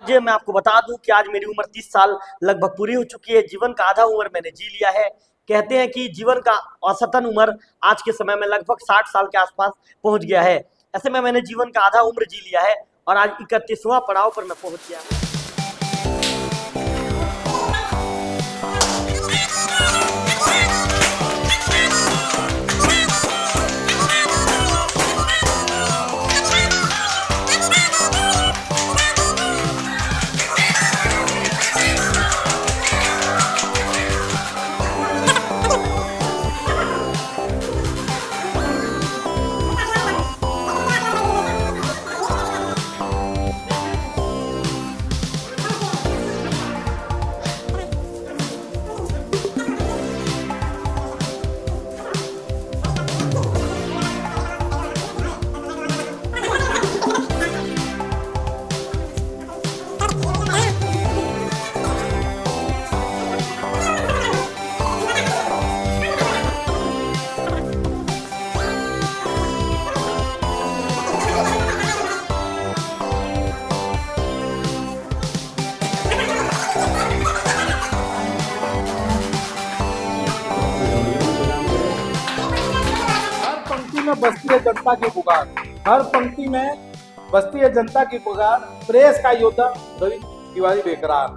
जी मैं आपको बता दूं कि आज मेरी उम्र 30 साल लगभग पूरी हो चुकी है। जीवन का आधा उम्र मैंने जी लिया है। कहते हैं कि जीवन का औसतन उम्र आज के समय में लगभग 60 साल के आसपास पहुंच गया है। ऐसे में मैंने जीवन का आधा उम्र जी लिया है और आज 31वां पड़ाव पर मैं पहुंच गया हूं। हर पंक्ति में बसती है जनता की पुकार। हर पंक्ति में बसती है जनता की पुकार। प्रेस का योद्धा रवि तिवारी बेकरार।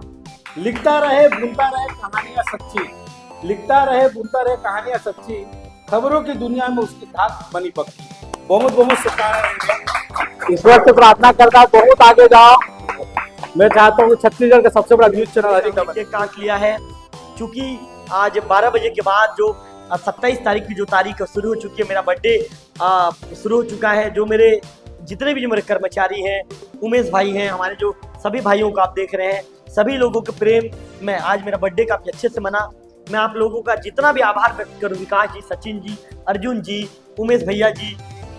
लिखता रहे बुनता रहे कहानियां सच्ची। लिखता रहे बुनता रहे कहानियां सच्ची। खबरों की दुनिया में उसकी धाक बनी पक्की। बहुत बहुत शुभकामनाएं। ईश्वर से प्रार्थना करता हूं बहुत आगे जाओ। मैं चाहता हूँ छत्तीसगढ़ का सबसे बड़ा न्यूज चैनल मैंने काट लिया है क्योंकि आज 12 बजे के बाद जो 27 तारीख की जो तारीख शुरू हो चुकी है, मेरा बर्थडे शुरू हो चुका है। जो मेरे जितने भी जो मेरे कर्मचारी हैं, उमेश भाई हैं, हमारे जो सभी भाइयों को आप देख रहे हैं, सभी लोगों के प्रेम में आज मेरा बर्थडे काफी अच्छे से मना। मैं आप लोगों का जितना भी आभार व्यक्त करूँ, विकास जी, सचिन जी, अर्जुन जी, उमेश भैया जी,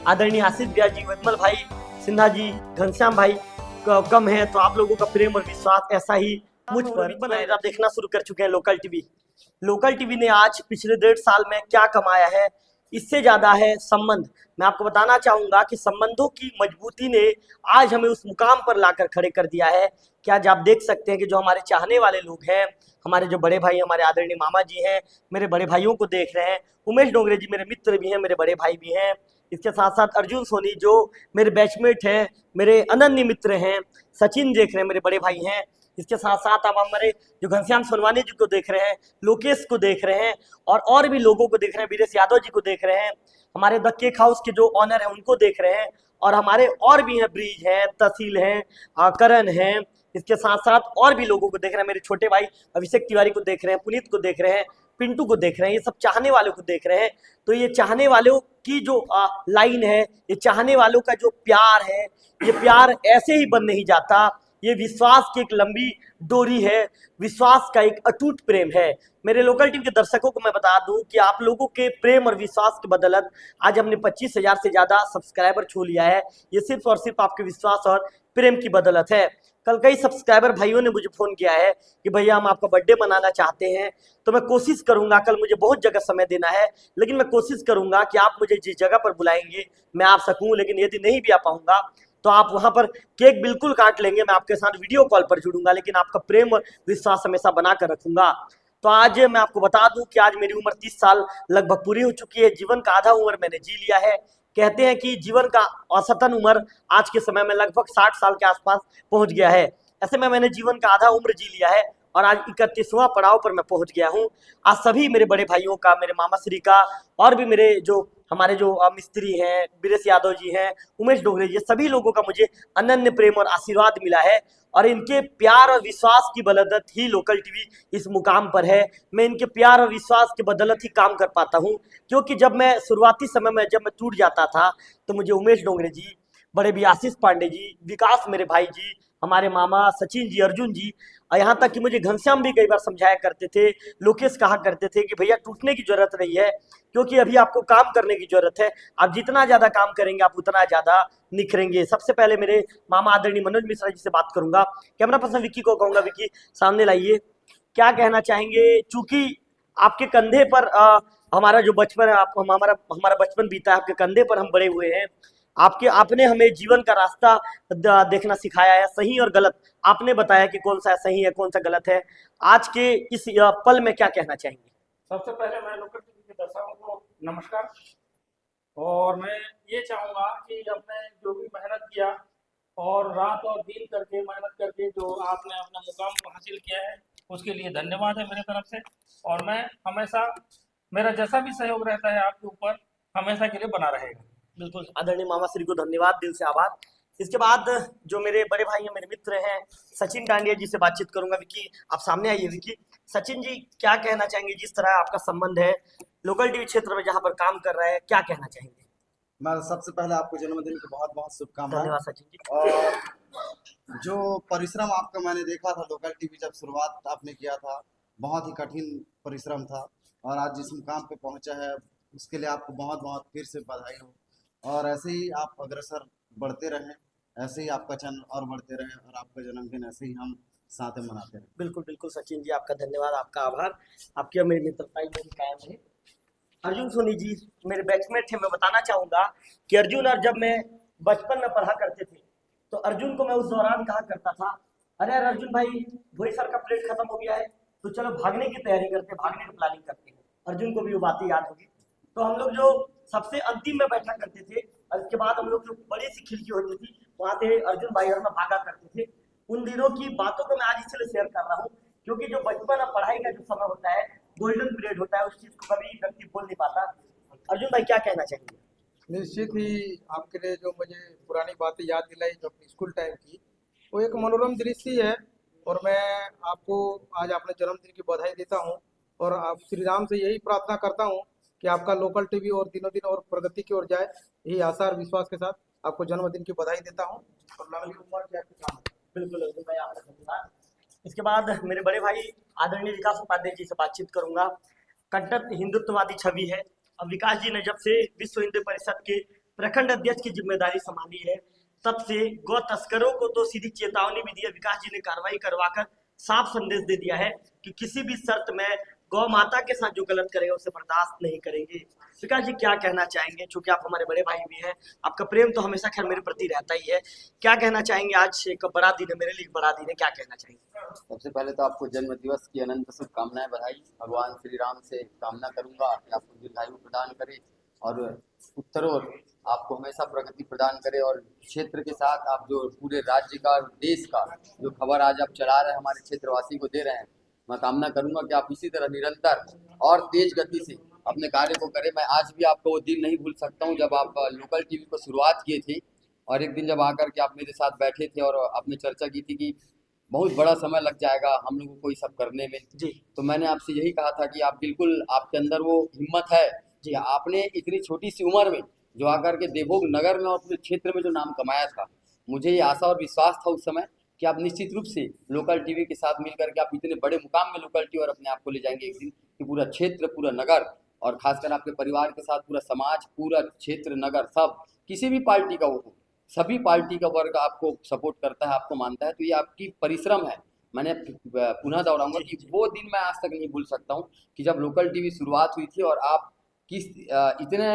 आदरणीय आशीष भैया जी, विमल भाई, सिन्हा जी, घनश्याम भाई कम है तो आप लोगों का प्रेम और विश्वास ऐसा ही मुझ पर बनाए। आप देखना शुरू कर चुके हैं लोकल टीवी। लोकल टीवी ने आज पिछले 1.5 साल में क्या कमाया है, इससे ज्यादा है संबंध। मैं आपको बताना चाहूंगा कि संबंधों की मजबूती ने आज हमें उस मुकाम पर लाकर खड़े कर दिया है कि आज आप देख सकते हैं कि जो हमारे चाहने वाले लोग हैं, हमारे जो बड़े भाई, हमारे आदरणीय मामा जी हैं, मेरे बड़े भाइयों को देख रहे हैं। उमेश डोंगरे जी मेरे मित्र भी हैं, मेरे बड़े भाई भी हैं। इसके साथ साथ अर्जुन सोनी जो मेरे बैचमेट हैं, मेरे अनन्य मित्र हैं। सचिन देख रहे हैं, मेरे बड़े भाई हैं। इसके साथ साथ आप हमारे जो घनश्याम सोनवानी जी को देख रहे हैं, लोकेश को देख रहे हैं और भी लोगों को देख रहे हैं, वीरेश यादव जी को देख रहे हैं, हमारे द केक हाउस के जो ऑनर हैं उनको देख रहे हैं, और हमारे और भी हैं, ब्रिज हैं, तहसील हैं, करण हैं। इसके साथ साथ और भी लोगों को देख रहे हैं, मेरे छोटे भाई अभिषेक तिवारी को देख रहे हैं, पुनीत को देख रहे हैं, पिंटू को देख रहे हैं, ये सब चाहने वालों को देख रहे हैं। तो ये चाहने वालों की जो लाइन है, ये चाहने वालों का जो प्यार है, ये प्यार ऐसे ही बन नहीं जाता। ये विश्वास की एक लंबी डोरी है, विश्वास का एक अटूट प्रेम है। मेरे लोकल टीम के दर्शकों को मैं बता दूं कि आप लोगों के प्रेम और विश्वास की बदौलत आज हमने 25,000 से ज्यादा सब्सक्राइबर छू लिया है। ये सिर्फ और सिर्फ आपके विश्वास और प्रेम की बदौलत है। कल कई सब्सक्राइबर भाइयों ने मुझे फोन किया है कि भैया हम आपका बर्थडे मनाना चाहते हैं। तो मैं कोशिश करूंगा, कल मुझे बहुत जगह समय देना है, लेकिन मैं कोशिश करूंगा कि आप मुझे जिस जगह पर बुलाएंगे मैं आ सकूं। लेकिन यदि नहीं भी आ पाऊंगा तो आप वहां पर केक बिल्कुल काट लेंगे, मैं आपके साथ वीडियो कॉल पर जुड़ूंगा, लेकिन आपका प्रेम और विश्वास हमेशा बना कर रखूंगा। तो आज मैं आपको बता दूं कि आज मेरी उम्र 30 साल लगभग पूरी हो चुकी है। जीवन का आधा उम्र मैंने जी लिया है। कहते हैं कि जीवन का औसतन उम्र आज के समय में लगभग 60 साल के आसपास पहुंच गया है। ऐसे में मैंने जीवन का आधा उम्र जी लिया है और आज 31वां पड़ाव पर मैं पहुंच गया हूं। आज सभी मेरे बड़े भाइयों का, मेरे मामा श्री का, और भी मेरे जो हमारे जो मिस्त्री हैं, वीरेश यादव जी हैं, उमेश डोंगरे जी, सभी लोगों का मुझे अनन्य प्रेम और आशीर्वाद मिला है। और इनके प्यार और विश्वास की बदौलत ही लोकल टीवी इस मुकाम पर है। मैं इनके प्यार और विश्वास की बदौलत ही काम कर पाता हूँ, क्योंकि जब मैं शुरुआती समय में जब मैं टूट जाता था तो मुझे उमेश डोंगरे जी, बड़े भी आशीष पांडे जी, विकास मेरे भाई जी, हमारे मामा सचिन जी, अर्जुन जी, और यहाँ तक कि मुझे घनश्याम भी कई बार समझाया करते थे, लोकेश कहा करते थे कि भैया टूटने की जरूरत नहीं है, क्योंकि अभी आपको काम करने की जरूरत है। आप जितना ज्यादा काम करेंगे आप उतना ज्यादा निखरेंगे। सबसे पहले मेरे मामा आदरणीय मनोज मिश्रा जी से बात करूंगा। कैमरा पर्सन विक्की को कहूंगा, विक्की सामने लाइए, क्या कहना चाहेंगे? चूंकि आपके कंधे पर हमारा जो बचपन है, आप हमारा बचपन बीता है, आपके कंधे पर हम बड़े हुए हैं। आपके आपने हमें जीवन का रास्ता देखना सिखाया है, सही और गलत आपने बताया कि कौन सा सही है कौन सा गलत है। आज के इस पल में क्या कहना चाहेंगे? सबसे पहले मैं लोकल टीवी के दर्शकों को नमस्कार। और मैं ये चाहूँगा कि आपने जो भी मेहनत किया और रात और दिन करके मेहनत करके जो आपने अपना मुकाम को हासिल किया है, उसके लिए धन्यवाद है मेरे तरफ से। और मैं हमेशा, मेरा जैसा भी सहयोग रहता है आपके ऊपर, हमेशा के लिए बना रहेगा। बिल्कुल, आदरणीय मामा श्री को धन्यवाद, दिल से आभार। इसके बाद जो मेरे बड़े भाई हैं, मेरे मित्र हैं, सचिन डांडिया जी से बातचीत करूंगा। विकी, आप सामने आइए। विकी, सचिन जी क्या कहना चाहेंगे? जिस तरह आपका संबंध है लोकल टीवी क्षेत्र में जहां पर काम कर रहा है, क्या कहना चाहेंगे? मैं सबसे पहले आपको जन्मदिन की बहुत बहुत शुभकामनाएं। धन्यवाद सचिन जी। और जो परिश्रम आपका मैंने देखा था लोकल टीवी, जब शुरुआत आपने किया था, बहुत ही कठिन परिश्रम था और आज जिस मुकाम पे पहुंचा है उसके लिए आपको बहुत बहुत फिर से बधाई हो। और ऐसे ही आप अग्रसर बढ़ते रहें, ऐसे ही आपका चैनल और बढ़ते रहें और आपका जन्मदिन ऐसे ही हम साथ में मनाते रहें। बिल्कुल बिल्कुल सचिन जी, आपका धन्यवाद, आपका आभार। आपकी और मेरी मित्रता यही कायम रहे। अर्जुन सोनी जी मेरे बैचमेट थे। मैं बताना चाहूंगा कि अर्जुन और जब मैं बचपन में पढ़ा करते थे तो अर्जुन को मैं उस दौरान कहा करता था, अरे यार अर्जुन भाई, वही सर का प्लेट खत्म हो गया है तो चलो भागने की तैयारी करते हैं, भागने की प्लानिंग करते हैं। अर्जुन को भी वो बातें याद होगी। तो हम लोग जो सबसे अंतिम में बैठा करते थे और इसके बाद हम लोग जो बड़ी सी खिड़की होती थी वहां से अर्जुन भाई और मैं भागा करते थे। उन दिनों की बातों को मैं आज इसलिए शेयर कर रहा हूँ क्योंकि जो बचपन और पढ़ाई का जो समय होता है, गोल्डन पीरियड होता है, उस चीज को कभी व्यक्ति बोल नहीं पाता। अर्जुन भाई क्या कहना चाहेंगे? निश्चित ही आपके लिए जो मुझे पुरानी बातें याद दिलाई जो अपनी स्कूल टाइम की, वो एक मनोरम दृश्य ही है। और मैं आपको आज अपने जन्मदिन की बधाई देता हूं और आप श्री राम से यही प्रार्थना करता हूं कि आपका लोकल टीवी और दिनों दिन और प्रगति की ओर जाए। यही आशा और विश्वास के साथ आपको जन्मदिन की बधाई देता हूं और लंबी उम्र की आपकी कामना। बिल्कुल अर्जुन भाई, आपका धन्यवाद। इसके बाद मेरे बड़े भाई आदरणीय विकास उपाध्याय जी से बातचीत करूंगा। कट्टर हिंदुत्ववादी छवि है। अब विकास जी ने जब से विश्व हिंदू परिषद के प्रखंड अध्यक्ष की जिम्मेदारी संभाली है तब से गौ तस्करों को तो सीधी चेतावनी भी दी है। विकास जी ने कार्रवाई करवाकर साफ संदेश दे दिया है कि किसी भी शर्त में गौ माता के साथ जो गलत करेगा उसे बर्दाश्त नहीं करेंगे। विकास जी क्या कहना चाहेंगे? चूंकि आप हमारे बड़े भाई भी हैं, आपका प्रेम तो हमेशा खैर मेरे प्रति रहता ही है। क्या कहना चाहेंगे? आज एक बड़ा दिन है, मेरे लिए बड़ा दिन है, क्या कहना चाहेंगे? सबसे पहले तो आपको जन्म दिवस की अनंत शुभकामनाएं, बधाई। भगवान श्री राम से कामना करूंगा कि आपको दीर्घायु प्रदान करे और उत्तरोत्तर आपको हमेशा प्रगति प्रदान करे। और क्षेत्र के साथ आप जो पूरे राज्य का और देश का जो खबर आज आप चला रहे हैं, हमारे क्षेत्रवासी को दे रहे हैं, मैं कामना करूंगा कि आप इसी तरह निरंतर और तेज गति से अपने कार्य को करें। मैं आज भी आपको वो दिन नहीं भूल सकता हूँ जब आप लोकल टीवी को शुरुआत किए थे और एक दिन जब आकर के आप मेरे साथ बैठे थे और आपने चर्चा की थी कि बहुत बड़ा समय लग जाएगा हम लोगों को ये सब करने में जी। तो मैंने आपसे यही कहा था कि आप बिल्कुल, आपके अंदर वो हिम्मत है जी। आपने इतनी छोटी सी उम्र में जो आकर के देवभोग नगर में और पूरे क्षेत्र में जो नाम कमाया था, मुझे ये आशा और विश्वास था उस समय कि आप निश्चित रूप से लोकल टीवी के साथ मिलकर के आप इतने बड़े मुकाम में लोकल टीवी और अपने आप को ले जाएंगे एक दिन कि पूरा क्षेत्र, पूरा नगर और खासकर आपके परिवार के साथ पूरा समाज, पूरा क्षेत्र, नगर, सब किसी भी पार्टी का वो हो, सभी पार्टी का वर्ग आपको सपोर्ट करता है, आपको मानता है। तो ये आपकी परिश्रम है। मैंने पुनः दोहराऊंगा कि वो दिन मैं आज तक नहीं भूल सकता हूँ कि जब लोकल टीवी शुरुआत हुई थी और आप किस इतने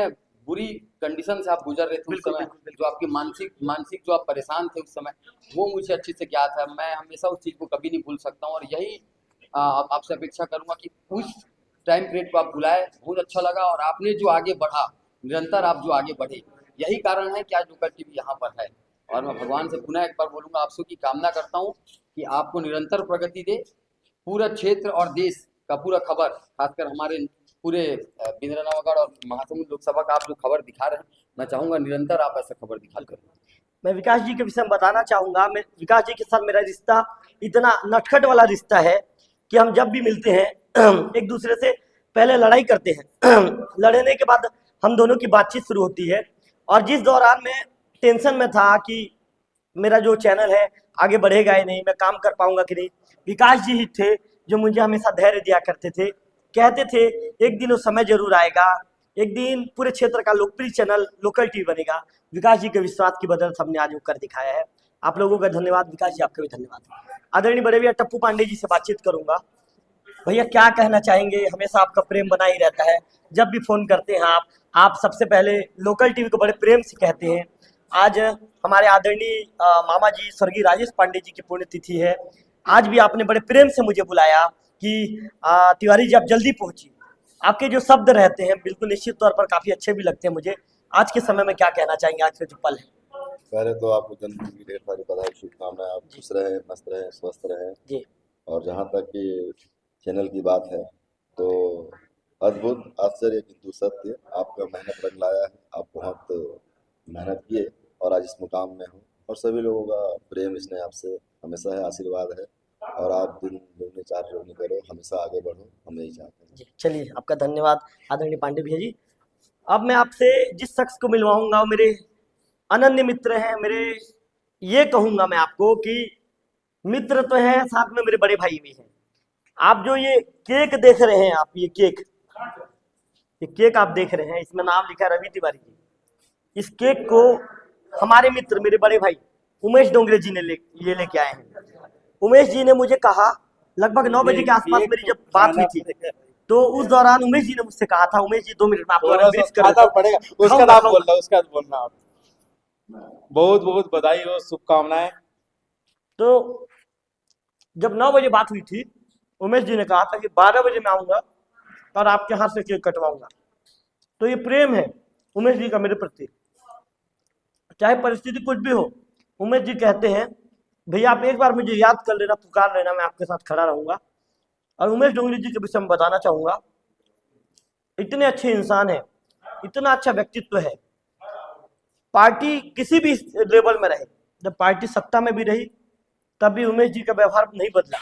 बुरी कंडीशन से आप गुजर रहे थे उस समय, जो आपकी मानसिक जो आप परेशान थे उस समय, वो मुझे अच्छे से ज्ञात है। मैं हमेशा उस चीज़ को कभी नहीं भूल सकता हूँ और यही आपसे अपेक्षा करूँगा कि उस टाइम पीरियड को आप बुलाए। बहुत अच्छा लगा और आपने जो आगे बढ़ा, निरंतर आप जो आगे बढ़े, यही कारण है कि आज लोकल टीवी यहाँ पर है। और मैं भगवान से पुनः एक बार बोलूँगा, आप सबकी कामना करता हूँ कि आपको निरंतर प्रगति दे। पूरा क्षेत्र और देश का पूरा खबर, खासकर हमारे पूरे बिंद्रानवागढ़ और महासमुंद लोकसभा का आप जो खबर दिखा रहे हैं, मैं चाहूँगा निरंतर आप ऐसा खबर दिखा करें। मैं विकास जी के विषय में बताना चाहूँगा, मैं विकास जी के साथ मेरा रिश्ता इतना नटखट वाला रिश्ता है कि हम जब भी मिलते हैं एक दूसरे से पहले लड़ाई करते हैं लड़ने के बाद हम दोनों की बातचीत शुरू होती है। और जिस दौरान मैं टेंशन में था कि मेरा जो चैनल है आगे बढ़ेगा या नहीं, मैं काम कर पाऊंगा कि नहीं, विकास जी ही थे जो मुझे हमेशा धैर्य दिया करते थे। कहते थे एक दिन वो समय जरूर आएगा, एक दिन पूरे क्षेत्र का लोकप्रिय चैनल लोकल टीवी बनेगा। विकास जी के विश्वास की बदौलत हमने आज वो कर दिखाया है। आप लोगों का धन्यवाद, विकास जी आपका भी धन्यवाद। आदरणीय बड़े भैया टप्पू पांडे जी से बातचीत करूंगा। भैया क्या कहना चाहेंगे? हमेशा आपका प्रेम बना ही रहता है, जब भी फोन करते हैं आप सबसे पहले लोकल टीवी को बड़े प्रेम से कहते हैं। आज हमारे आदरणीय मामा जी स्वर्गीय राजेश पांडे जी की पुण्यतिथि है। आज भी आपने बड़े प्रेम से मुझे बुलाया कि तिवारी जी आप जल्दी पहुंचिए। आपके जो शब्द रहते हैं बिल्कुल निश्चित तौर पर काफी अच्छे भी लगते हैं मुझे। आज के समय में क्या कहना चाहेंगे, आज के जो पल है? पहले तो आपको जन्मदिन की ढेर सारी बधाई, शुभकामनाएं। आप खुश रहें, मस्त रहें, स्वस्थ रहें। जी और जहाँ तक कि चैनल की बात है तो अद्भुत, आश्चर्य किंतु सत्य, आपका मेहनत रंग लाया है। आप बहुत मेहनत किए और आज इस मुकाम में हो, और सभी लोगों का प्रेम स्नेह आपसे हमेशा है, आशीर्वाद है। और आप दिन दुगने चार चौगुने करो, हमेशा आगे बढ़ो, हम यही चाहते हैं। जी चलिए, आपका धन्यवाद आदरणीय पांडे भैया जी। अब मैं आपसे जिस शख्स को मिलवाऊंगा वो मेरे अनन्य मित्र हैं। मेरे ये कहूंगा मैं आपको कि मित्र तो है, साथ में मेरे बड़े भाई भी हैं। आप जो ये केक देख रहे हैं, आप ये केक आप देख रहे हैं, इसमें नाम लिखा है रवि तिवारी जी। इस केक को हमारे मित्र मेरे बड़े भाई उमेश डोंगरे जी ने ये लेके आए हैं। उमेश जी ने मुझे कहा लगभग 9 बजे के आसपास मेरी जब बात हुई थी, तो उस दौरान उमेश जी ने मुझसे कहा था, उमेश जी 2 मिनट में आपको ब्रीफ कर देता हूं। पड़ेगा, उसका नाम बोलना, उसका नाम बोलना। आप बहुत बहुत बधाई हो, शुभकामनाएं। तो जब 9 बजे बात हुई थी, उमेश जी ने कहा था कि 12 बजे मैं आऊंगा और आपके हाथ से केक कटवाऊंगा। तो ये प्रेम है उमेश जी का मेरे प्रति, चाहे परिस्थिति कुछ भी हो। उमेश जी कहते हैं भैया आप एक बार मुझे याद कर लेना, पुकार लेना, मैं आपके साथ खड़ा रहूंगा। और उमेश डोंगरे जी के विषय में बताना चाहूंगा, इतने अच्छे इंसान है, इतना अच्छा व्यक्तित्व है। पार्टी किसी भी लेवल में रहे, जब पार्टी सत्ता में भी रही तब भी उमेश जी का व्यवहार नहीं बदला।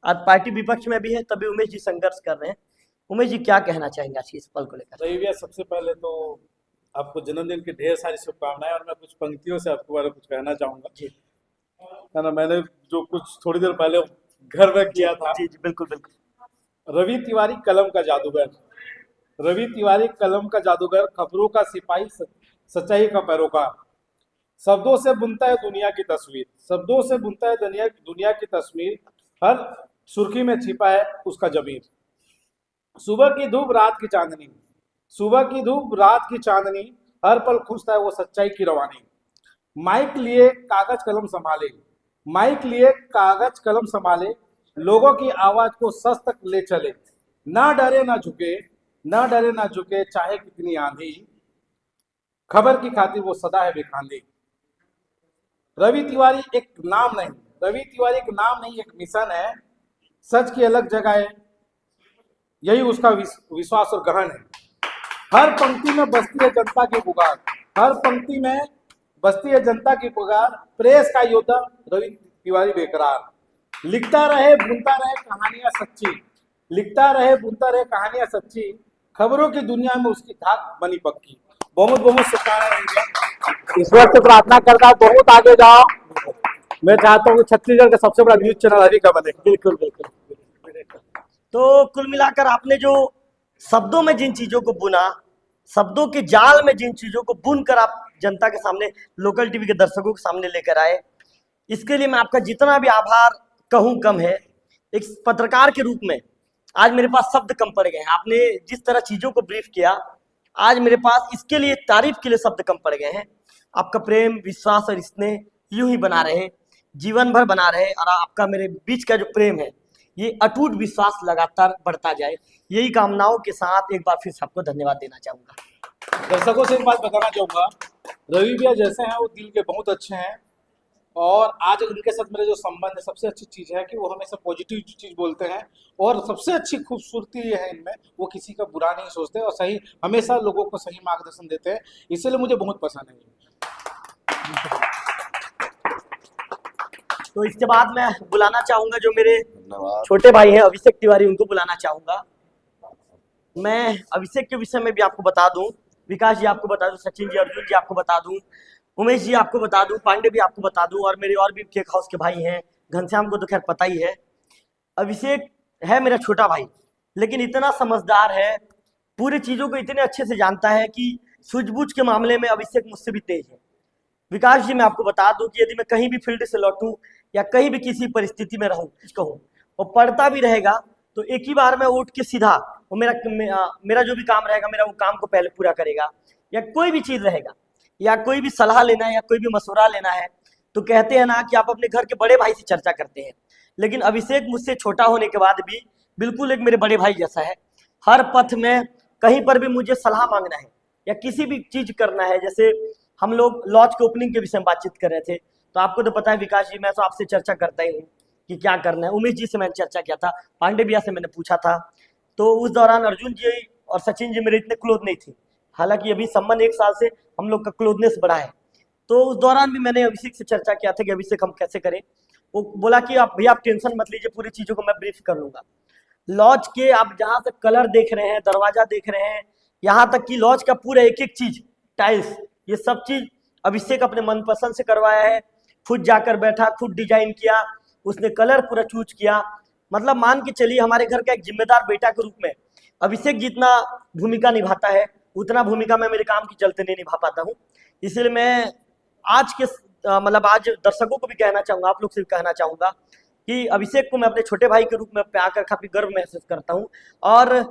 आज पार्टी विपक्ष में भी है तब भी उमेश जी संघर्ष कर रहे हैं। उमेश जी क्या कहना चाहेंगे आज इस पल को लेकर? रवि भैया, सबसे पहले तो आपको जन्मदिन की ढेर सारी शुभकामनाएं, और मैं कुछ पंक्तियों से आपके बारे में कुछ कहना चाहूंगा। जी है ना, मैंने जो कुछ थोड़ी देर पहले घर में किया था। जी जी बिल्कुल बिल्कुल। रवि तिवारी कलम का जादूगर, रवि तिवारी कलम का जादूगर, खबरों का सिपाही, सच्चाई का पैरोकार। शब्दों से बुनता है दुनिया की तस्वीर, शब्दों से बुनता है दुनिया की तस्वीर। हर सुर्खी में छिपा है उसका जमीर। सुबह की धूप रात की चांदनी, सुबह की धूप रात की चांदनी, हर पल खुशता है वो सच्चाई की रवानी। माइक लिए कागज कलम संभाले, माइक लिए कागज कलम संभाले, लोगों की आवाज को सच तक ले चले। ना डरे ना झुके, ना डरे ना झुके, चाहे कितनी आंधी, खबर की खातिर वो सदा है बेखांदी। रवि तिवारी एक नाम नहीं, रवि तिवारी एक नाम नहीं, एक मिशन है। सच की अलग जगह है, यही उसका विश्वास और ग्रहण है। हर पंक्ति में बसती है जनता की पुकार, हर पंक्ति में बसती है जनता की पुकार। प्रेस का योद्धा रवि तिवारी बेकरार। लिखता रहे बुनता रहे कहानियां सच्ची, लिखता रहे बुनता रहे कहानियां सच्ची, खबरों की दुनिया में उसकी धाक बनी पक्की। बहुत बहुत शुभकामनाएं। ईश्वर से प्रार्थना करता हूं बहुत आगे जाओ। मैं चाहता हूँ छत्तीसगढ़ का सबसे बड़ा न्यूज चैनल हरी का बने। बिल्कुल बिल्कुल। तो कुल मिलाकर आपने जो शब्दों में जिन चीजों को बुना, शब्दों के जाल में जिन चीजों को बुनकर आप जनता के सामने, लोकल टीवी के दर्शकों के सामने लेकर आए, इसके लिए मैं आपका जितना भी आभार कहूं कम है। एक पत्रकार के रूप में आज मेरे पास शब्द कम पड़ गए हैं। आपने जिस तरह चीजों को ब्रीफ किया, आज मेरे पास इसके लिए, तारीफ के लिए शब्द कम पड़ गए हैं। आपका प्रेम, विश्वास और स्नेह यूं ही बना रहे, जीवन भर बना रहे, और आपका मेरे बीच का जो प्रेम है ये अटूट विश्वास लगातार बढ़ता जाए। यही कामनाओं के साथ एक बार फिर सबको धन्यवाद देना चाहूंगा। दर्शकों से एक बात बताना चाहूंगा, रवि भैया जैसे हैं वो दिल के बहुत अच्छे हैं, और आज उनके साथ मेरे जो संबंध है, सबसे अच्छी चीज है कि वो हमेशा पॉजिटिव चीज बोलते हैं, और सबसे अच्छी खूबसूरती ये है इनमें, वो किसी का बुरा नहीं सोचते और सही, हमेशा लोगों को सही मार्गदर्शन देते हैं। इसलिए मुझे बहुत पसंद है। तो इसके बाद मैं बुलाना चाहूंगा जो मेरे धन्यवाद। छोटे भाई हैं अभिषेक तिवारी, उनको बुलाना चाहूंगा। मैं अभिषेक के विषय में भी आपको बता दूं, विकास जी आपको बता दूं, सचिन जी, अर्जुन जी आपको बता दूं, उमेश जी आपको बता दूं, पांडे भी आपको बता दूं, और मेरे और भी केक हाउस के भाई हैं, घनश्याम को तो खैर पता ही है। अभिषेक है मेरा छोटा भाई, लेकिन इतना समझदार है, पूरी चीजों को इतने अच्छे से जानता है कि सूझबूझ के मामले में अभिषेक मुझसे भी तेज है। विकास जी मैं आपको बता दूं कि यदि मैं कहीं भी फील्ड से लौटूं या कहीं भी किसी परिस्थिति में रहूं, कहूं और पढ़ता भी रहेगा तो एक ही बार में उठ के सीधा वो मेरा जो भी काम रहेगा, मेरा वो काम को पहले पूरा करेगा, या कोई भी चीज रहेगा या कोई भी सलाह लेना है या कोई भी मशवरा लेना है तो कहते हैं ना कि आप अपने घर के बड़े भाई से चर्चा करते हैं, लेकिन अभिषेक मुझसे छोटा होने के बाद भी बिल्कुल एक मेरे बड़े भाई जैसा है। हर पथ में कहीं पर भी मुझे सलाह मांगना है या किसी भी चीज करना है, जैसे हम लोग लॉज के ओपनिंग के विषय में बातचीत कर रहे थे, तो आपको तो पता है विकास जी, मैं तो आपसे चर्चा करता ही हूँ कि क्या करना है। उमेश जी से मैंने चर्चा किया था, पांडे भैया से मैंने पूछा था, तो उस दौरान अर्जुन जी और सचिन जी मेरे इतने क्लोज नहीं थे। हालांकि अभी संबंध 1 साल से हम लोग का क्लोजनेस बढ़ा है, तो उस दौरान भी मैंने अभिषेक से चर्चा किया था कि अभिषेक हम कैसे करें। वो बोला कि आप भैया आप टेंशन मत लीजिए, पूरी चीज़ों को मैं ब्रीफ कर लूँगा। लॉज के आप जहाँ तक कलर देख रहे हैं, दरवाजा देख रहे हैं, यहाँ तक कि लॉज का पूरा एक एक चीज, टाइल्स, ये सब चीज अभिषेक अपने मनपसंद से करवाया है। खुद जाकर बैठा, खुद डिजाइन किया, उसने कलर पूरा चूज किया। मतलब मान के चलिए हमारे घर का एक जिम्मेदार बेटा के रूप में अभिषेक जितना भूमिका निभाता है उतना भूमिका मैं मेरे काम की चलते नहीं निभा पाता हूँ। इसलिए मैं आज के मतलब आज दर्शकों को भी कहना चाहूँगा, आप लोग से भी कहना चाहूँगा कि अभिषेक को मैं अपने छोटे भाई के रूप में प्यार कर काफ़ी गर्व महसूस करता हूँ और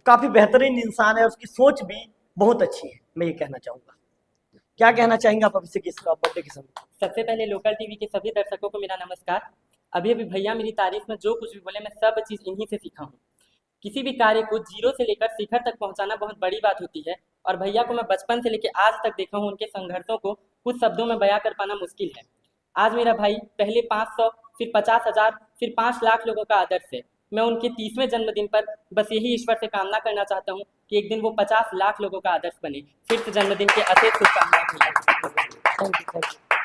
काफ़ी बेहतरीन इंसान है, उसकी सोच भी बहुत अच्छी है, मैं ये कहना चाहूँगा। क्या कहना चाहेंगे आप अभिषेक इस बर्थडे के समय? सबसे पहले लोकल टीवी के सभी दर्शकों को मेरा नमस्कार। अभी अभी भैया मेरी तारीफ में जो कुछ भी बोले मैं सब चीज़ इन्हीं से सीखा हूँ। किसी भी कार्य को जीरो से लेकर शिखर तक पहुँचाना बहुत बड़ी बात होती है और भैया को मैं बचपन से लेकर आज तक देखा हूँ, उनके संघर्षों को कुछ शब्दों में बयां कर पाना मुश्किल है। आज मेरा भाई पहले 500 फिर 50,000 फिर 5 लाख लोगों का आदर्श है। मैं उनके 30वें जन्मदिन पर बस यही ईश्वर से कामना करना चाहता हूँ कि एक दिन वो 50 लाख लोगों का आदर्श बने। फिर से जन्मदिन के अशेष शुभकामनाएं।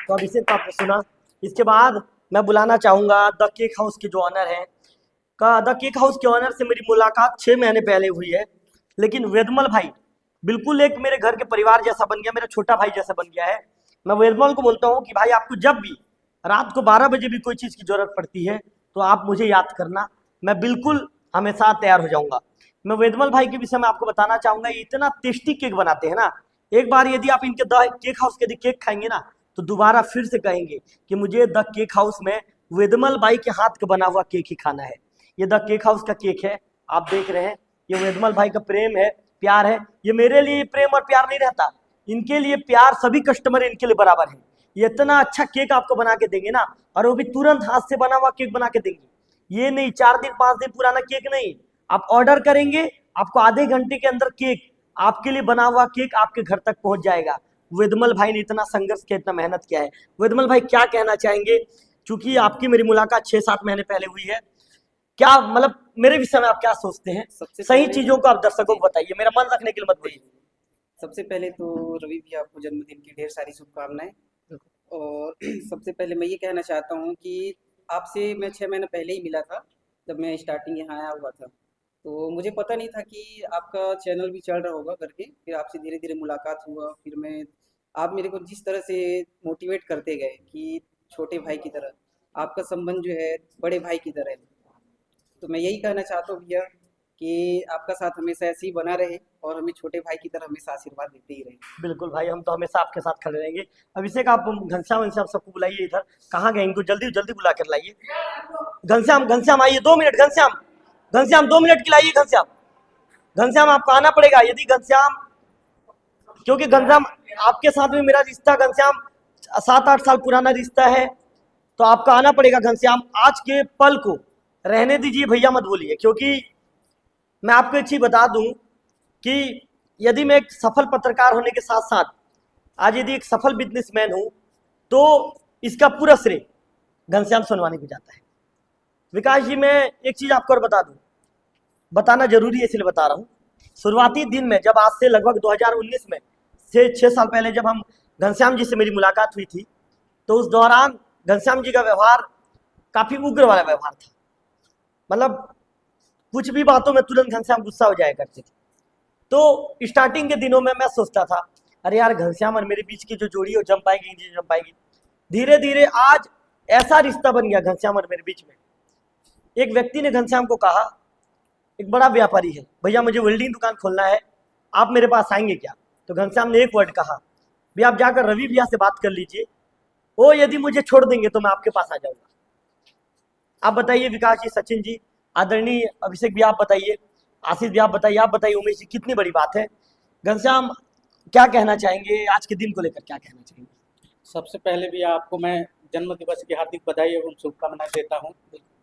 तो अभिषेक को आपने सुना, इसके बाद मैं बुलाना चाहूँगा द केक हाउस के जो ऑनर हैं द केक हाउस के ऑनर से मेरी मुलाकात 6 महीने पहले हुई है, लेकिन वेदमल भाई बिल्कुल एक मेरे घर के परिवार जैसा बन गया, मेरा छोटा भाई जैसा बन गया है। मैं वेदमल को बोलता हूँ कि भाई आपको जब भी रात को 12 बजे भी कोई चीज़ की जरूरत पड़ती है तो आप मुझे याद करना, मैं बिल्कुल हमेशा तैयार हो जाऊंगा। मैं वेदमल भाई के विषय में आपको बताना चाहूँगा, ये इतना टेस्टी केक बनाते हैं ना, एक बार यदि आप इनके द केक हाउस के यदि केक खाएंगे ना तो दोबारा फिर से कहेंगे कि मुझे द केक हाउस में वेदमल भाई के हाथ का बना हुआ केक ही खाना है। ये द केक हाउस का केक है, आप देख रहे हैं, ये वेदमल भाई का प्रेम है, प्यार है। ये मेरे लिए प्रेम और प्यार नहीं रहता, इनके लिए प्यार, सभी कस्टमर इनके लिए बराबर है। ये इतना अच्छा केक आपको बना के देंगे ना, और वो भी तुरंत हाथ से बना हुआ केक बना के देंगे। ये नहीं 4 दिन 5 दिन पुराना केक नहीं, आप ऑर्डर करेंगे आपको आधे घंटे के अंदर केक आपके लिए बना हुआ केक आपके घर तक पहुंच जाएगा। वेदमल भाई ने इतना संघर्ष किया, इतना मेहनत किया है। वेदमल भाई क्या कहना चाहेंगे, चूंकि आपकी मेरी मुलाकात 6-7 महीने पहले हुई है, क्या मतलब मेरे विषय में आप क्या सोचते हैं? सही चीजों को आप दर्शकों को बताइए, मेरा मन रखने के लिए मत बोलिए। सबसे पहले तो रवि भी आपको जन्मदिन की ढेर सारी शुभकामनाएं। और सबसे पहले मैं ये कहना चाहता हूँ कि आपसे मैं 6 महीने पहले ही मिला था, जब मैं स्टार्टिंग यहाँ आया हुआ था, तो मुझे पता नहीं था कि आपका चैनल भी चल रहा होगा करके। फिर आपसे धीरे धीरे मुलाकात हुआ, फिर आप मेरे को जिस तरह से मोटिवेट करते गए कि छोटे भाई की तरह, आपका संबंध जो है बड़े भाई की तरह है। तो मैं यही कहना चाहता हूँ भैया कि आपका साथ हमेशा ऐसे ही बना रहे और हमें छोटे भाई की तरह हमेशा आशीर्वाद देते ही रहे। बिल्कुल भाई, हम तो हमेशा आपके साथ खड़े रहेंगे। अभिषेक आप घनश्याम सबको बुलाइए इधर, कहाँ गए इनको जल्दी जल्दी बुला कर लाइए। घनश्याम आइए, 2 मिनट, घनश्याम 2 मिनट के लाइए। घनश्याम आपको आना पड़ेगा, यदि घनश्याम, क्योंकि घनश्याम आपके साथ में मेरा रिश्ता, घनश्याम 7-8 साल पुराना रिश्ता है, तो आपको आना पड़ेगा घनश्याम। आज के पल को रहने दीजिए, भैया मत बोलिए, क्योंकि मैं आपको एक चीज बता दूं कि यदि मैं एक सफल पत्रकार होने के साथ साथ आज यदि एक सफल बिजनेसमैन हूं तो इसका पूरा श्रेय घनश्याम सोनवानी को जाता है। विकास जी, मैं एक चीज आपको और बता दूं, बताना जरूरी है इसलिए बता रहा हूं। शुरुआती दिन में जब आज से लगभग 2019 में से 6 साल पहले जब हम घनश्याम जी से मेरी मुलाकात हुई थी, तो उस दौरान घनश्याम जी का व्यवहार काफी उग्र वाला व्यवहार था। मतलब कुछ भी बातों में तुरंत घनश्याम गुस्सा हो जाया करते थे। तो स्टार्टिंग के दिनों में मैं सोचता था, अरे यार घनश्याम और मेरे बीच की जो जोड़ी हो जम पाएगी। धीरे धीरे आज ऐसा रिश्ता बन गया घनश्याम और मेरे बीच में। एक व्यक्ति ने घनश्याम को कहा, एक बड़ा व्यापारी है, भैया मुझे वेल्डिंग दुकान खोलना है, आप मेरे पास आएंगे क्या? तो घनश्याम ने एक वर्ड कहा, भैया आप जाकर रवि भैया से बात कर लीजिए, वो यदि मुझे छोड़ देंगे तो मैं आपके पास आ जाऊंगा। आप बताइए विकास जी, सचिन जी, आदरणीय अभिषेक भी आप बताइए, आशीष भी आप बताइए, उमेश जी, कितनी बड़ी बात है। घनश्याम क्या कहना चाहेंगे आज के दिन को लेकर, क्या कहना चाहेंगे? सबसे पहले भी आपको मैं जन्म दिवस की हार्दिक बधाई एवं शुभकामनाएं देता हूँ।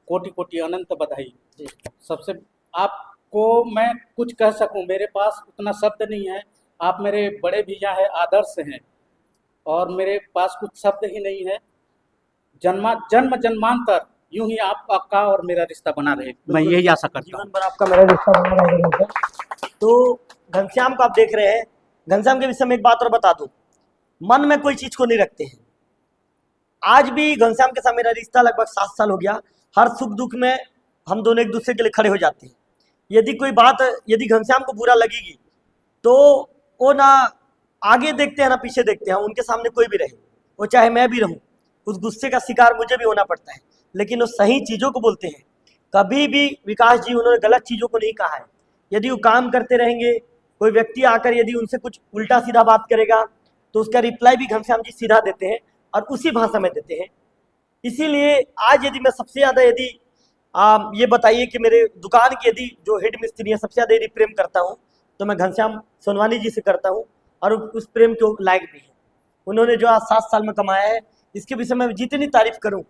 कोटि कोटि अनंत बधाई। सबसे आपको मैं कुछ कह सकूं, मेरे पास उतना शब्द नहीं है। आप मेरे बड़े भैया हैं, आदर्श हैं, और मेरे पास कुछ शब्द ही नहीं है। जन्म जन्मांतर यूं ही आपका और मेरा रिश्ता बना रहे, मैं यही आशा करता जीवन हूँ। भर आपका मेरा रिश्ता बना रहेगा। तो घनश्याम को आप देख रहे हैं। घनश्याम के विषय में एक बात और बता दूं, मन में कोई चीज को नहीं रखते हैं। आज भी घनश्याम के साथ मेरा रिश्ता लगभग 7 साल हो गया। हर सुख दुख में हम दोनों एक दूसरे के लिए खड़े हो जाते हैं। यदि कोई बात यदि घनश्याम को बुरा लगेगी तो वो ना आगे देखते हैं ना पीछे देखते हैं। उनके सामने कोई भी रहे, वो चाहे मैं भी रहूं, उस गुस्से का शिकार मुझे भी होना पड़ता है, लेकिन वो सही चीज़ों को बोलते हैं। कभी भी विकास जी उन्होंने गलत चीज़ों को नहीं कहा है। यदि वो काम करते रहेंगे, कोई व्यक्ति आकर यदि उनसे कुछ उल्टा सीधा बात करेगा तो उसका रिप्लाई भी घनश्याम जी सीधा देते हैं और उसी भाषा में देते हैं। इसीलिए आज यदि मैं सबसे ज़्यादा यदि ये बताइए कि मेरे दुकान की यदि जो हेड मिस्त्री है सबसे ज़्यादा यदि प्रेम करता हूँ तो मैं घनश्याम सोनवानी जी से करता हूँ, और उस प्रेम के लायक भी है। उन्होंने जो आज 7 साल में कमाया है, इसके विषय में जितनी तारीफ करूँ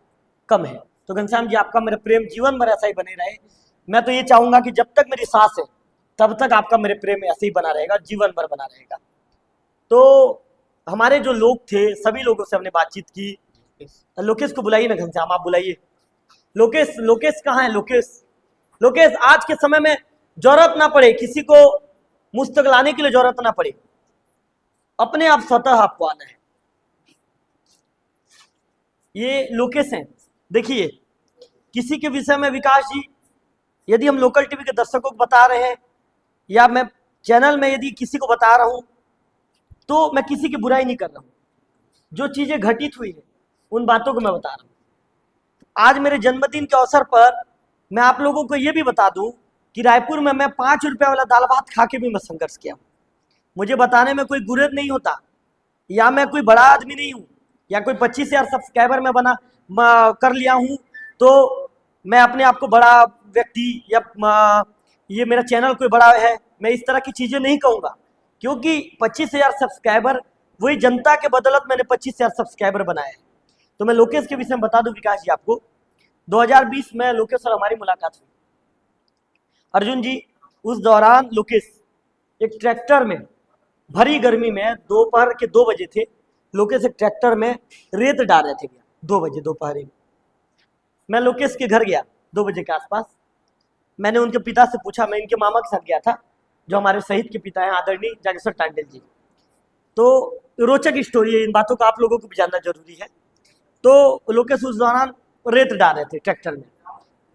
कम है। तो घनश्याम जी आपका मेरा प्रेम जीवन भर ऐसा ही बने रहे। मैं तो ये चाहूँगा कि जब तक मेरी सांस है तब तक आपका मेरे प्रेम ऐसे ही बना रहेगा, जीवन भर बना रहेगा। तो हमारे जो लोग थे सभी लोगों से हमने बातचीत की। लोकेश को बुलाइए ना, घनश्याम आप बुलाइए। लोकेश, लोकेश कहाँ है? लोकेश आज के समय में जरूरत ना पड़े, किसी को मुझ तक लाने के लिए जरूरत ना पड़े, अपने आप स्वतः आपको आना है। ये लोकेश हैं। देखिए, किसी के विषय में विकास जी यदि हम लोकल टीवी के दर्शकों को बता रहे हैं या मैं चैनल में यदि किसी को बता रहा हूं तो मैं किसी की बुराई नहीं कर रहा हूं। जो चीजें घटित हुई है उन बातों को मैं बता रहा हूं। आज मेरे जन्मदिन के अवसर पर मैं आप लोगों को यह भी बता दूं कि रायपुर में मैं 5 रुपये वाला दाल भात खा के भी मैं संघर्ष किया हूं। मुझे बताने में कोई गुरेज नहीं होता, या मैं कोई बड़ा आदमी नहीं हूं, या कोई 25,000 सब्सक्राइबर में कर लिया हूं तो मैं अपने आप को बड़ा व्यक्ति या ये मेरा चैनल कोई बड़ा है, मैं इस तरह की चीज़ें नहीं कहूँगा। क्योंकि 25,000 सब्सक्राइबर वही जनता के बदौलत मैंने 25,000 सब्सक्राइबर बनाए हैं। तो मैं लोकेश के विषय में बता दूं विकास जी आपको, 2020 में लोकेश और हमारी मुलाकात हुई। अर्जुन जी, उस दौरान लोकेश एक ट्रैक्टर में भरी गर्मी में दोपहर के 2 बजे थे, लोकेश एक ट्रैक्टर में रेत डाल रहे थे 2 बजे दोपहर में। मैं लोकेश के घर गया 2 बजे के आसपास। मैंने उनके पिता से पूछा, मैं इनके मामा के साथ गया था जो हमारे शहीद के पिता हैं आदरणीय जागेश्वर टांडेल जी। तो रोचक स्टोरी है, इन बातों को आप लोगों को भी जानना जरूरी है। तो लोकेश उस दौरान रेत डाल रहे थे ट्रैक्टर में।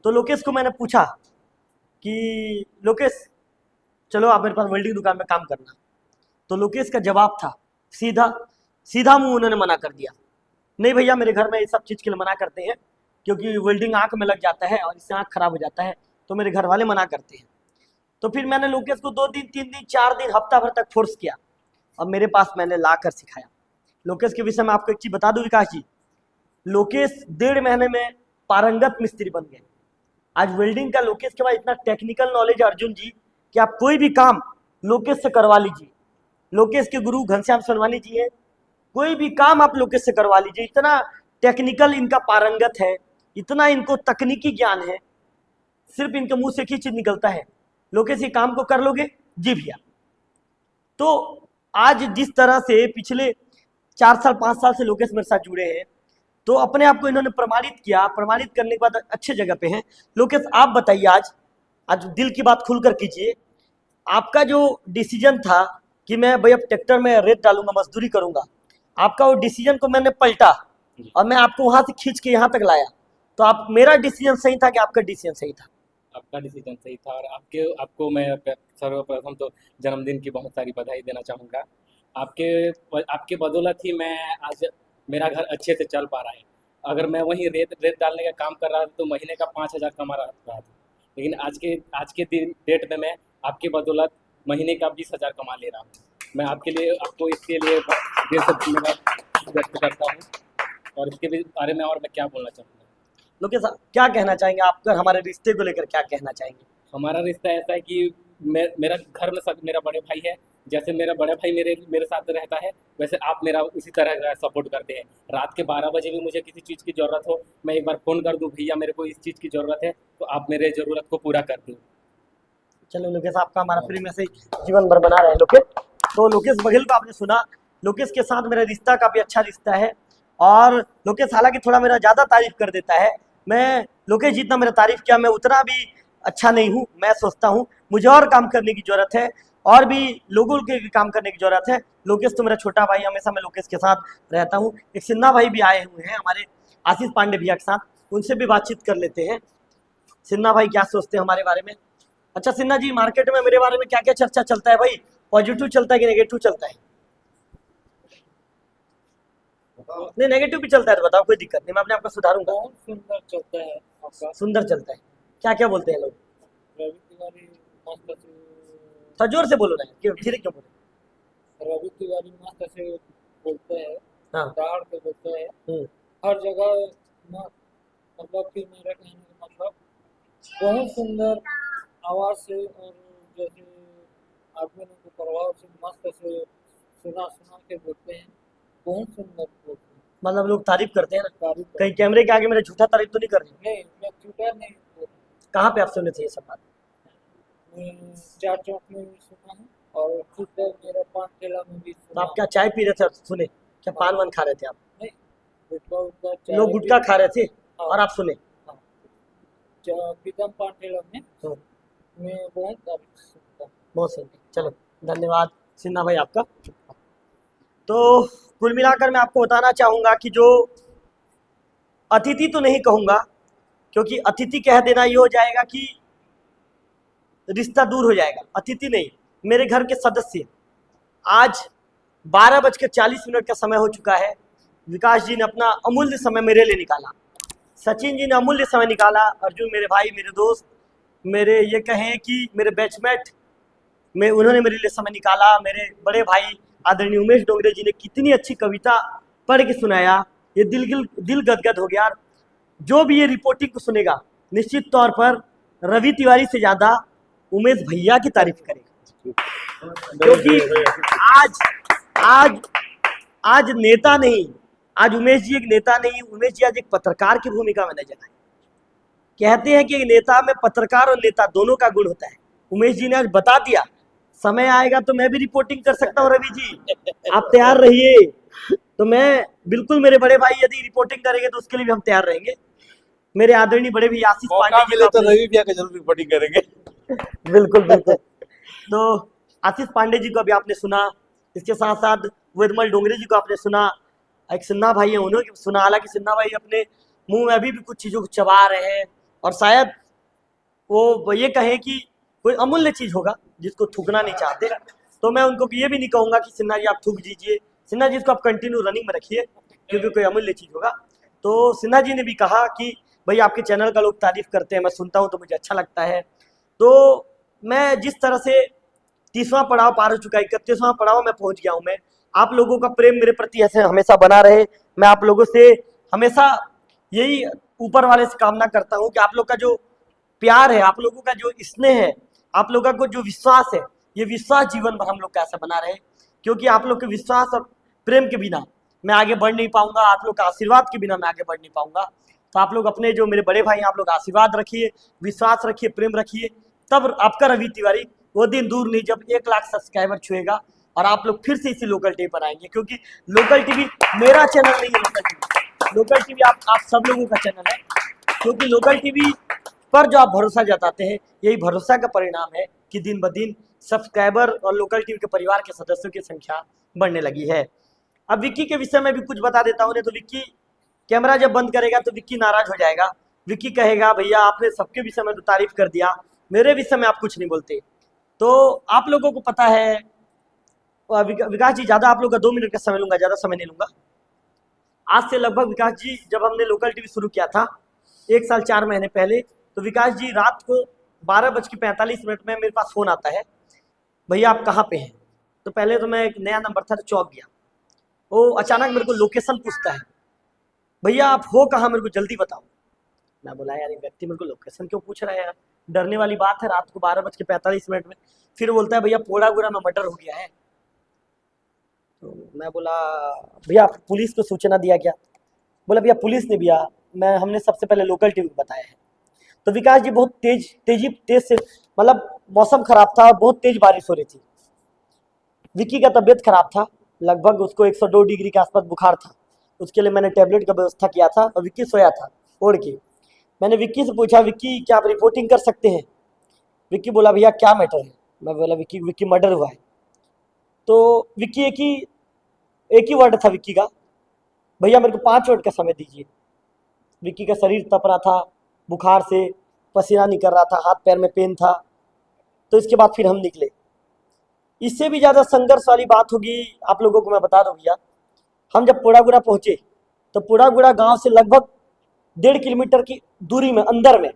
तो लोकेश को मैंने पूछा कि लोकेश चलो आप मेरे पास वेल्डिंग दुकान में काम करना। तो लोकेश का जवाब था सीधा मुंह उन्होंने मना कर दिया, नहीं भैया मेरे घर में ये सब चीज़ के लिए मना करते हैं क्योंकि वेल्डिंग आँख में लग जाता है और इससे आँख खराब हो जाता है, तो मेरे घर वाले मना करते हैं। तो फिर मैंने लोकेश को 2 दिन 3 दिन 4 दिन हफ्ता भर तक फोर्स किया और मेरे पास मैंने ला कर सिखाया। लोकेश के विषय में आपको एक चीज़ बता दूं विकास जी, लोकेश 1.5 महीने में पारंगत मिस्त्री बन गए। आज वेल्डिंग का लोकेश के बाद इतना टेक्निकल नॉलेज अर्जुन जी कि आप कोई भी काम लोकेश से करवा लीजिए। लोकेश के गुरु घनश्याम सोनवानी जी हैं, कोई भी काम आप लोकेश से करवा लीजिए। इतना टेक्निकल इनका पारंगत है, इतना इनको तकनीकी ज्ञान है, सिर्फ इनके मुंह से एक ही चीज निकलता है, लोकेश ये काम को कर लोगे जी भैया। तो आज जिस तरह से पिछले 4 साल 5 साल से लोकेश मेरे साथ जुड़े हैं, तो अपने आप को इन्होंने प्रमाणित किया। प्रमाणित करने के बाद अच्छे जगह पे हैं। लोकेश आप बताइए, आज दिल की बात खुलकर कीजिए। आपका जो डिसीजन था कि मैं भाई अब ट्रैक्टर में रेत डालूंगा, मजदूरी करूंगा, आपका वो डिसीजन को मैंने पलटा और मैं आपको वहां से खींच के यहाँ तक लाया। तो आप मेरा डिसीजन सही था कि आपका डिसीजन सही था? आपका डिसीजन सही था। और आपको मैं सर्वप्रथम तो जन्मदिन की बहुत सारी बधाई देना चाहूँगा। आपके बदौलत ही मैं आज मेरा घर अच्छे से चल पा रहा है। अगर मैं वहीं रेत डालने का काम कर रहा था तो महीने का 5,000 कमा रहा था, लेकिन आज के डेट में मैं आपके बदौलत महीने का 20,000 कमा ले रहा हूँ। मैं आपको इसके लिए दिल से धन्यवाद व्यक्त करता हूँ। और इसके बारे में और मैं क्या बोलना चाहूँगा? लोकेश क्या कहना चाहेंगे आप हमारे रिश्ते को लेकर, क्या कहना चाहेंगे? हमारा रिश्ता ऐसा है कि मेरा घर में सब मेरा बड़े भाई है, जैसे मेरा बड़ा भाई मेरे मेरे साथ रहता है, वैसे आप मेरा उसी तरह सपोर्ट करते हैं। रात के 12 बजे भी मुझे किसी चीज़ की ज़रूरत हो, मैं एक बार फ़ोन कर दूं, भैया मेरे को इस चीज़ की ज़रूरत है, तो आप मेरे ज़रूरत को पूरा कर दो। चलो लोकेश, आपका हमारा प्रेम ऐसे ही जीवन भर बना रहे लोकेश। तो लोकेश बघेल को आपने सुना, लोकेश के साथ मेरा रिश्ता काफ़ी अच्छा रिश्ता है। और लोकेश हालांकि थोड़ा मेरा ज़्यादा तारीफ कर देता है। मैं लोकेश जितना मेरा तारीफ किया मैं उतना भी अच्छा नहीं हूँ। मैं सोचता हूँ मुझे और काम करने की ज़रूरत है, और भी लोगों के काम करने की ज़रूरत है। लोकेश तो मेरा छोटा भाई, हमेशा मैं लोकेश के साथ रहता हूँ। एक सिन्हा भाई भी आए हुए हैं हमारे आशीष पांडे भैया के साथ, उनसे भी बातचीत कर लेते हैं। सिन्हा भाई क्या सोचते हैं हमारे बारे में। अच्छा सिन्हा जी, मार्केट में मेरे बारे में क्या क्या चर्चा चलता है भाई? पॉजिटिव चलता है कि नेगेटिव चलता है? नहीं, नेगेटिव भी चलता है तो बताओ, कोई दिक्कत नहीं, मैं अपने आप को सुधारूंगा। बहुत सुंदर चलता है आपका। सुंदर चलता है, क्या क्या बोलते हैं लोग? रवि तिवारी मस्त से, थोड़ा जोर से बोलो ना, क्यों धीरे क्यों बोले? रवि तिवारी मस्त से बोलते हैं, हाँ। दहाड़ के बोलते हैं, हम्म, हर जगह मतलब कि मेरा कहने का मतलब बहुत सुंदर आवाज़ से और जैसे आदमी को प्रभाव से मस्त से सुना सुना के बोलते हैं, बहुत सुंदर बोलते हैं। मतलब लोग तारीफ करते हैं ना। तारीफ कर- कहीं कैमरे के आगे मेरे झूठा तारीफ तो नहीं कर रही? नहीं, मैं झूठा नहीं बोल, कहाँ पे आप सुने थे ये सब बात? मैं चार चौक में भी सुना हूँ और खुद मेरा पान ठेला में भी तो सुना आप क्या चाय पी रहे थे और सुने? क्या पान वान खा रहे थे आप? नहीं, गुटखा उटखा चाय लोग गुटखा खा रहे थे हाँ। और आप सुने? पीतम पान ठेला में हाँ। मैं बहुत तारीफ सुनता हूँ। बहुत सही, चलो धन्यवाद सिन्हा भाई आपका। तो कुल मिलाकर मैं आपको बताना चाहूँगा कि जो अतिथि तो नहीं कहूँगा, क्योंकि अतिथि कह देना ये हो जाएगा कि रिश्ता दूर हो जाएगा। अतिथि नहीं, मेरे घर के सदस्य। आज 12:40 का समय हो चुका है। विकास जी ने अपना अमूल्य समय मेरे लिए निकाला, सचिन जी ने अमूल्य समय निकाला, अर्जुन मेरे भाई, मेरे दोस्त, मेरे ये कहें कि मेरे बैचमेट में उन्होंने मेरे लिए समय निकाला। मेरे बड़े भाई आदरणीय उमेश डोंगरे जी ने कितनी अच्छी कविता पढ़ के सुनाया, ये दिल गदगद हो गया। जो भी ये रिपोर्टिंग को सुनेगा निश्चित तौर पर रवि तिवारी से ज़्यादा उमेश भैया की तारीफ करेगा, क्योंकि आज आज आज नेता नहीं, आज उमेश जी एक नेता नहीं, उमेश जी आज एक पत्रकार की भूमिका में नजर आए। कहते हैं कि एक नेता में पत्रकार और नेता दोनों का गुण होता है। उमेश जी ने आज बता दिया, समय आएगा तो मैं भी रिपोर्टिंग कर सकता हूँ। रवि जी आप तैयार रहिए। तो मैं बिल्कुल, मेरे बड़े भाई यदि रिपोर्टिंग करेंगे तो उसके लिए भी हम तैयार रहेंगे। मेरे आदरणीय बड़े भैया आशीष पांडे जी तो रवि भैया का जरूर रिपोर्टिंग करेंगे। बिल्कुल बिल्कुल। तो आशीष पांडे जी को अभी आपने सुना, इसके साथ साथ वेदमल डोंगरे जी को आपने सुना, एक सिन्हा भाई है उन्होंने सुना। हालांकि सिन्हा भाई अपने मुंह में अभी भी कुछ चीज़ों को चबा रहे हैं, और शायद वो ये कहें कि कोई अमूल्य चीज़ होगा जिसको थूकना नहीं चाहते। तो मैं उनको ये भी नहीं कहूँगा कि सिन्हा जी आप थूक दीजिए, सिन्हा जी इसको आप कंटिन्यू रनिंग में रखिए, क्योंकि कोई अमूल्य चीज़ होगा। तो सिन्हा जी ने भी कहा कि भाई आपके चैनल का लोग तारीफ करते हैं, मैं सुनता हूँ तो मुझे अच्छा लगता है। तो मैं जिस तरह से 30वां पड़ाव पार हो चुका है, 31वां पड़ाव में पहुंच गया हूं मैं। आप लोगों का प्रेम मेरे प्रति ऐसे हमेशा बना रहे। मैं आप लोगों से हमेशा यही ऊपर वाले से कामना करता हूं कि आप लोग का जो प्यार है, आप लोगों का जो स्नेह है, आप लोगों का जो विश्वास है, ये विश्वास जीवन भर हम लोग का ऐसा बना रहे, क्योंकि आप लोग के विश्वास और प्रेम के बिना मैं आगे बढ़ नहीं पाऊंगा, आप लोग का आशीर्वाद के बिना मैं आगे बढ़ नहीं पाऊंगा। तो आप लोग अपने जो मेरे बड़े भाई हैं, आप लोग आशीर्वाद रखिए, विश्वास रखिए, प्रेम रखिए, तब आपका रवि तिवारी वो दिन दूर नहीं जब 1 लाख सब्सक्राइबर छुएगा और आप लोग फिर से इसी लोकल टीवी पर आएंगे। क्योंकि लोकल टीवी मेरा चैनल नहीं है, लोकल टीवी आप सब लोगों का चैनल है। क्योंकि लोकल टीवी पर जो आप भरोसा जताते हैं, यही भरोसा का परिणाम है कि दिन ब दिन सब्सक्राइबर और लोकल टीवी के परिवार के सदस्यों की संख्या बढ़ने लगी है। अब विक्की के विषय में भी कुछ बता देता हूँ। तो विक्की कैमरा जब बंद करेगा तो विक्की नाराज हो जाएगा। विक्की कहेगा भैया आपने सबके विषय में तो तारीफ कर दिया, मेरे विषय में आप कुछ नहीं बोलते। तो आप लोगों को पता है, विकास जी ज़्यादा आप लोग का 2 मिनट का समय लूंगा, ज़्यादा समय नहीं लूंगा। आज से लगभग विकास जी जब हमने लोकल टीवी शुरू किया था 1 साल 4 महीने पहले, तो विकास जी रात को 12:45 में मेरे पास फ़ोन आता है, भैया आप कहाँ पे हैं। तो पहले तो मैं एक नया नंबर था तो चौंक गया। वो अचानक मेरे को लोकेशन पूछता है, भैया आप हो कहाँ, मेरे को जल्दी बताओ। मैं बोला यार ये व्यक्ति मेरे को लोकेशन क्यों पूछ रहा है यार, डरने वाली बात है, रात को 12:45 में। फिर बोलता है भैया पोड़ागुड़ा में मर्डर हो गया है। तो मैं बोला भैया पुलिस को सूचना दिया क्या? बोला भैया पुलिस ने भैया हमने सबसे पहले लोकल टीवी को बताया है। तो विकास जी बहुत तेज से मतलब मौसम खराब था, बहुत तेज बारिश हो रही थी। विक्की का तबीयत खराब था, लगभग उसको 102 डिग्री के आसपास बुखार था। उसके लिए मैंने टेबलेट का व्यवस्था किया था और विक्की सोया था ओढ़ के। मैंने विक्की से पूछा विक्की क्या आप रिपोर्टिंग कर सकते हैं? विक्की बोला भैया क्या मैटर है? मैं बोला विक्की मर्डर हुआ है। तो विक्की एक ही वर्ड था विक्की का, भैया मेरे को 5 मिनट का समय दीजिए। विक्की का शरीर तप रहा था, बुखार से पसीना निकल रहा था, हाथ पैर में पेन था। तो इसके बाद फिर हम निकले। इससे भी ज़्यादा संघर्ष वाली बात होगी आप लोगों को मैं बता दूं भैया। हम जब पोड़ागुड़ा पहुँचे तो पोड़ागुड़ा गांव से लगभग 1.5 किलोमीटर की दूरी में अंदर में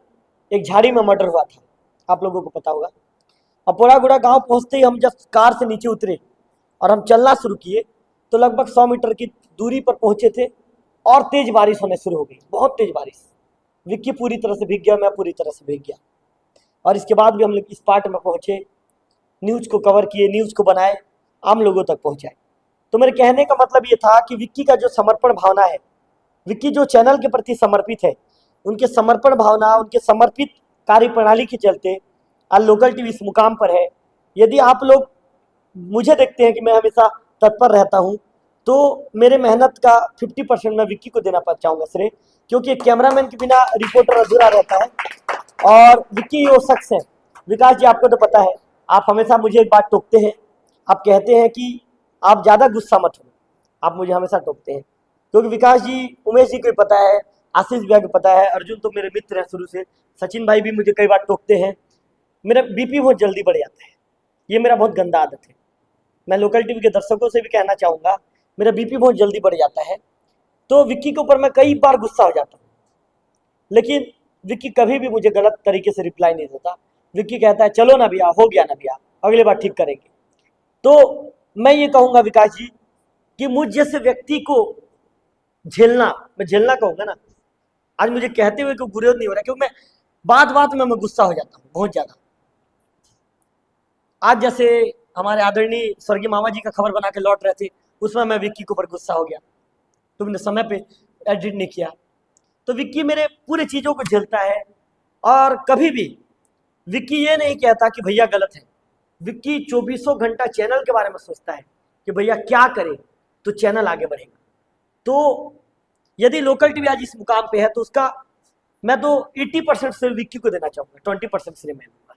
एक झाड़ी में मर्डर हुआ था, आप लोगों को पता होगा। और पोड़ागुड़ा गांव पहुँचते ही हम जब कार से नीचे उतरे और हम चलना शुरू किए तो लगभग 100 मीटर की दूरी पर पहुँचे थे और तेज बारिश होने शुरू हो गई, बहुत तेज बारिश। विक्की पूरी तरह से भीग गया, मैं पूरी तरह से भीग गया। और इसके बाद भी हम लोग इस पार्ट में पहुँचे, न्यूज़ को कवर किए, न्यूज़ को बनाए, आम लोगों तक पहुँचाए। तो मेरे कहने का मतलब ये था कि विक्की का जो समर्पण भावना है, विक्की जो चैनल के प्रति समर्पित है, उनके समर्पण भावना, उनके समर्पित कार्य प्रणाली के चलते आज लोकल टीवी इस मुकाम पर है। यदि आप लोग मुझे देखते हैं कि मैं हमेशा तत्पर रहता हूं, तो मेरे मेहनत का 50% मैं विक्की को देना चाहूँगा श्रेय, क्योंकि कैमरामैन के बिना रिपोर्टर अधूरा रहता है। और विक्की वो शख्स है, विकास जी आपको तो पता है, आप हमेशा मुझे एक बात टोकते हैं, आप कहते हैं कि आप ज़्यादा गुस्सा मत हो, आप मुझे हमेशा टोकते हैं। क्योंकि विकास जी, उमेश जी को पता है, आशीष भैया को पता है, अर्जुन तो मेरे मित्र हैं शुरू से, सचिन भाई भी मुझे कई बार टोकते हैं। मेरा बीपी बहुत जल्दी बढ़ जाता है, ये मेरा बहुत गंदा आदत है। मैं लोकल टीवी के दर्शकों से भी कहना चाहूँगा, मेरा बीपी बहुत जल्दी बढ़ जाता है। तो विक्की के ऊपर मैं कई बार गुस्सा हो जाता हूँ, लेकिन विक्की कभी भी मुझे गलत तरीके से रिप्लाई नहीं देता। विक्की कहता है चलो ना भैया, हो गया ना भैया, अगली बार ठीक करेंगे। तो मैं ये कहूँगा विकास जी कि मुझ जैसे व्यक्ति को झेलना, मैं झेलना कहूँगा ना, आज मुझे कहते हुए कोई विरोध नहीं हो रहा, क्योंकि मैं बात में मैं गुस्सा हो जाता हूँ बहुत ज़्यादा। आज जैसे हमारे आदरणीय स्वर्गीय मामा जी का खबर बना के लौट रहे थे, उसमें मैं विक्की के ऊपर गुस्सा हो गया, तुमने समय पे एडिट नहीं किया। तो विक्की मेरे पूरे चीज़ों को झेलता है और कभी भी विक्की ये नहीं कहता कि भैया गलत है। विक्की 24 घंटा चैनल के बारे में सोचता है कि भैया क्या करें तो चैनल आगे बढ़ेगा। तो यदि लोकल टीवी आज इस मुकाम पे है तो उसका मैं तो 80% से विक्की को देना चाहूँगा, 20% से मैं दूंगा।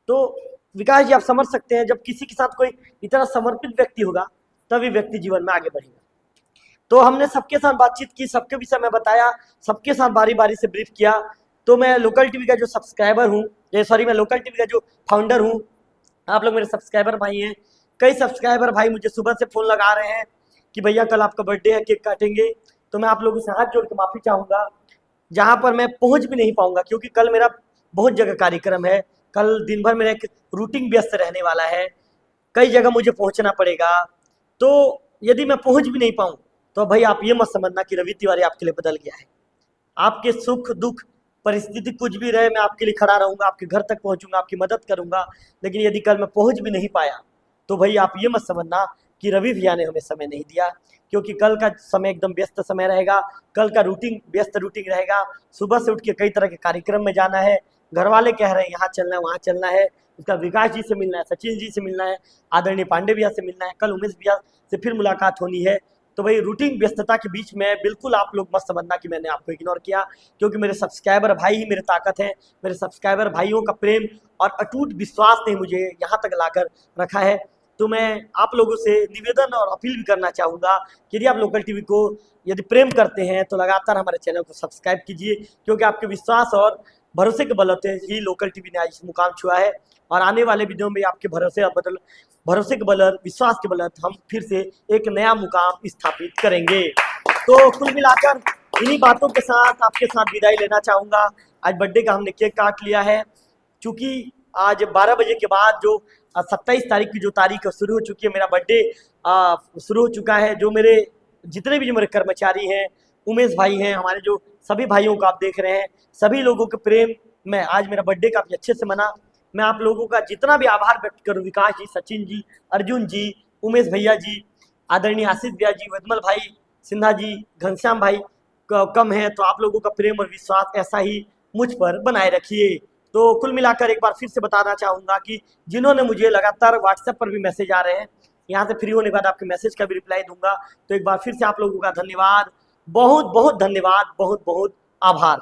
तो विकास जी आप समझ सकते हैं, जब किसी के साथ कोई इतना समर्पित व्यक्ति होगा तभी व्यक्ति जीवन में आगे बढ़ेगा। तो हमने सबके साथ बातचीत की, सबके विषय में बताया, सबके साथ बारी बारी से ब्रीफ किया। तो मैं लोकल टीवी का जो सब्सक्राइबर हूँ, मैं लोकल टीवी का जो फाउंडर हूँ, आप लोग मेरे सब्सक्राइबर भाई हैं। कई सब्सक्राइबर भाई मुझे सुबह से फ़ोन लगा रहे हैं कि भैया कल आपका बर्थडे है, केक काटेंगे। तो मैं आप लोगों से हाथ जोड़ के माफ़ी चाहूँगा, जहाँ पर मैं पहुँच भी नहीं पाऊँगा, क्योंकि कल मेरा बहुत जगह कार्यक्रम है। कल दिन भर मेरा एक रूटीन व्यस्त रहने वाला है, कई जगह मुझे पहुँचना पड़ेगा। तो यदि मैं पहुँच भी नहीं पाऊँ तो भाई आप ये मत समझना कि रवि तिवारी आपके लिए बदल गया है। आपके सुख दुख परिस्थिति कुछ भी रहे, मैं आपके लिए खड़ा रहूँगा, आपके घर तक पहुँचूँगा, आपकी मदद करूँगा। लेकिन यदि कल मैं पहुँच भी नहीं पाया तो भाई आप ये मत समझना कि रवि भैया ने हमें समय नहीं दिया, क्योंकि कल का समय एकदम व्यस्त समय रहेगा। कल का रूटीन व्यस्त रूटीन रहेगा। सुबह से उठ के कई तरह के कार्यक्रम में जाना है, घर वाले कह रहे हैं यहाँ चलना है वहाँ चलना है, उसका विकास जी से मिलना है, सचिन जी से मिलना है, आदरणीय पांडे भैया से मिलना है, कल उमेश भैया से फिर मुलाकात होनी है। तो भाई रूटीन व्यस्तता के बीच में बिल्कुल आप लोग मत समझना कि मैंने आपको इग्नोर किया, क्योंकि मेरे सब्सक्राइबर भाई ही मेरी ताकत है। मेरे सब्सक्राइबर भाइयों का प्रेम और अटूट विश्वास ने मुझे यहाँ तक लाकर रखा है। तो मैं आप लोगों से निवेदन और अपील भी करना चाहूँगा कि यदि आप लोकल टीवी को यदि प्रेम करते हैं तो लगातार हमारे चैनल को सब्सक्राइब कीजिए, क्योंकि आपके विश्वास और भरोसे के बलते ही लोकल टीवी ने आज इस मुकाम छुआ है। और आने वाले वीडियो में आपके भरोसे के बलत, विश्वास के बलत हम फिर से एक नया मुकाम स्थापित करेंगे। तो कुल मिलाकर इन्हीं बातों के साथ आपके साथ विदाई लेना चाहूँगा। आज बर्थडे का हमने केक काट लिया है, चूँकि आज 12 बजे के बाद जो 27 तारीख की जो तारीख शुरू हो चुकी है, मेरा बर्थडे शुरू हो चुका है। जो मेरे जितने भी जो मेरे कर्मचारी हैं, उमेश भाई हैं, हमारे जो सभी भाइयों को आप देख रहे हैं, सभी लोगों के प्रेम में आज मेरा बर्थडे काफ़ी अच्छे से मना। मैं आप लोगों का जितना भी आभार व्यक्त करूं, विकास जी, सचिन जी, अर्जुन जी, उमेश भैया जी, आदरणीय आशीष भैया जी, वदमल भाई, सिन्हा जी, घनश्याम भाई कम है, तो आप लोगों का प्रेम और विश्वास ऐसा ही मुझ पर बनाए रखिए। तो कुल मिलाकर एक बार फिर से बताना चाहूँगा कि जिन्होंने मुझे लगातार व्हाट्सएप पर भी मैसेज आ रहे हैं, यहाँ से फ्री होने के बाद आपके मैसेज का भी रिप्लाई दूंगा। तो एक बार फिर से आप लोगों का धन्यवाद, बहुत बहुत धन्यवाद, बहुत बहुत आभार।